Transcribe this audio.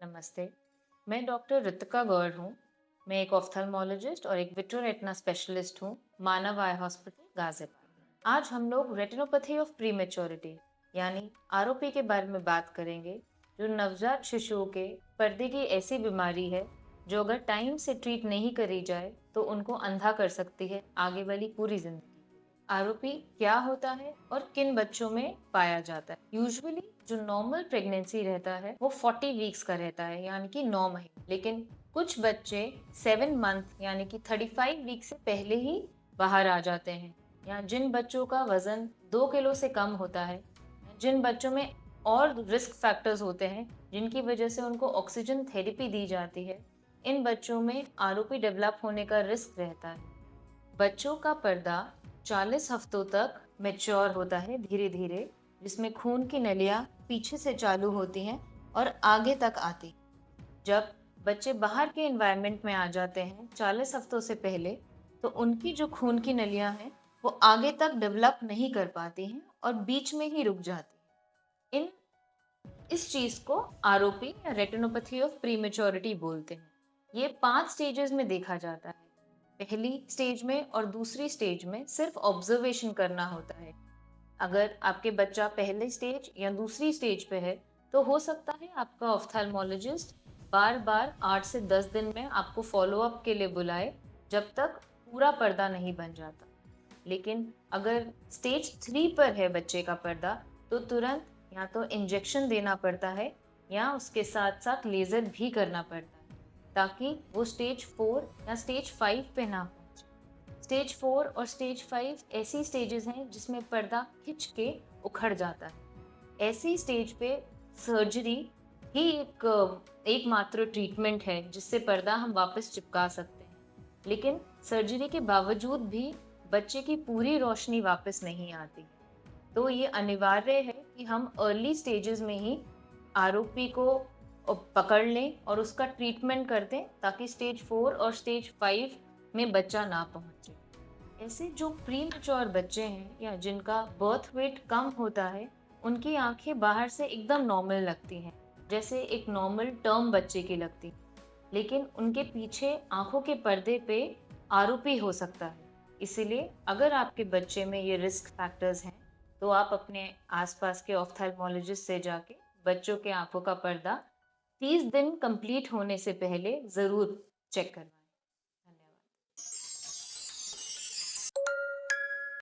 नमस्ते। मैं डॉक्टर ऋतिका गौड़ हूँ। मैं एक ऑफ्थल्मोलॉजिस्ट और एक विट्रो स्पेशलिस्ट हूँ, मानव आई हॉस्पिटल गाजियाबाद। आज हम लोग रेटिनोपैथी ऑफ प्रीमेच्योरिटी यानी आरओपी के बारे में बात करेंगे, जो नवजात शिशुओं के पर्दे की ऐसी बीमारी है जो अगर टाइम से ट्रीट नहीं करी जाए तो उनको अंधा कर सकती है आगे वाली पूरी जिंदगी। आरओपी क्या होता है और किन बच्चों में पाया जाता है? यूजुअली जो नॉर्मल प्रेगनेंसी रहता है वो 40 वीक्स का रहता है, यानी कि 9 महीने। लेकिन कुछ बच्चे 7 मंथ यानी कि 35 वीक से पहले ही बाहर आ जाते हैं, या जिन बच्चों का वजन 2 किलो से कम होता है, जिन बच्चों में और रिस्क फैक्टर्स होते हैं जिनकी वजह से उनको ऑक्सीजन थेरेपी दी जाती है, इन बच्चों में आरओपी डेवलप होने का रिस्क रहता है। बच्चों का पर्दा 40 हफ्तों तक मैच्योर होता है धीरे धीरे, जिसमें खून की नलियां पीछे से चालू होती हैं और आगे तक आती। जब बच्चे बाहर के एनवायरनमेंट में आ जाते हैं 40 हफ्तों से पहले, तो उनकी जो खून की नलियां हैं वो आगे तक डेवलप नहीं कर पाती हैं और बीच में ही रुक जाती हैं। इस चीज को आरओपी या रेटिनोपैथी ऑफ प्रीमेच्योरिटी बोलते हैं। ये 5 स्टेजेस में देखा जाता है। पहली स्टेज में और दूसरी स्टेज में सिर्फ ऑब्जर्वेशन करना होता है। अगर आपके बच्चा पहले स्टेज या दूसरी स्टेज पे है, तो हो सकता है आपका ऑफ्थेल्मोलॉजिस्ट बार बार 8 से 10 दिन में आपको फॉलो अप के लिए बुलाए, जब तक पूरा पर्दा नहीं बन जाता। लेकिन अगर स्टेज 3 पर है बच्चे का पर्दा, तो तुरंत या तो इंजेक्शन देना पड़ता है या उसके साथ साथ लेजर भी करना पड़ता है, ताकि वो स्टेज 4 या स्टेज 5 पे ना पहुंचे। स्टेज 4 और स्टेज 5 ऐसी स्टेजेस हैं जिसमें पर्दा खिंच के उखड़ जाता है। ऐसी स्टेज पे सर्जरी ही एकमात्र ट्रीटमेंट है जिससे पर्दा हम वापस चिपका सकते हैं। लेकिन सर्जरी के बावजूद भी बच्चे की पूरी रोशनी वापस नहीं आती। तो ये अनिवार्य है कि हम अर्ली स्टेजेस में ही आरओपी को पकड़ लें और उसका ट्रीटमेंट कर दें, ताकि स्टेज 4 और स्टेज 5 में बच्चा ना पहुंचे। ऐसे जो प्री मैच्योर बच्चे हैं या जिनका बर्थ वेट कम होता है, उनकी आंखें बाहर से एकदम नॉर्मल लगती हैं, जैसे एक नॉर्मल टर्म बच्चे की लगती है। लेकिन उनके पीछे आंखों के पर्दे पे आरओपी हो सकता है। इसीलिए अगर आपके बच्चे में ये रिस्क फैक्टर्स हैं, तो आप अपने आसपास के ऑफ्थेल्मोलॉजिस्ट से जाके बच्चों के आंखों का पर्दा 30 दिन कंप्लीट होने से पहले जरूर चेक करवाएं।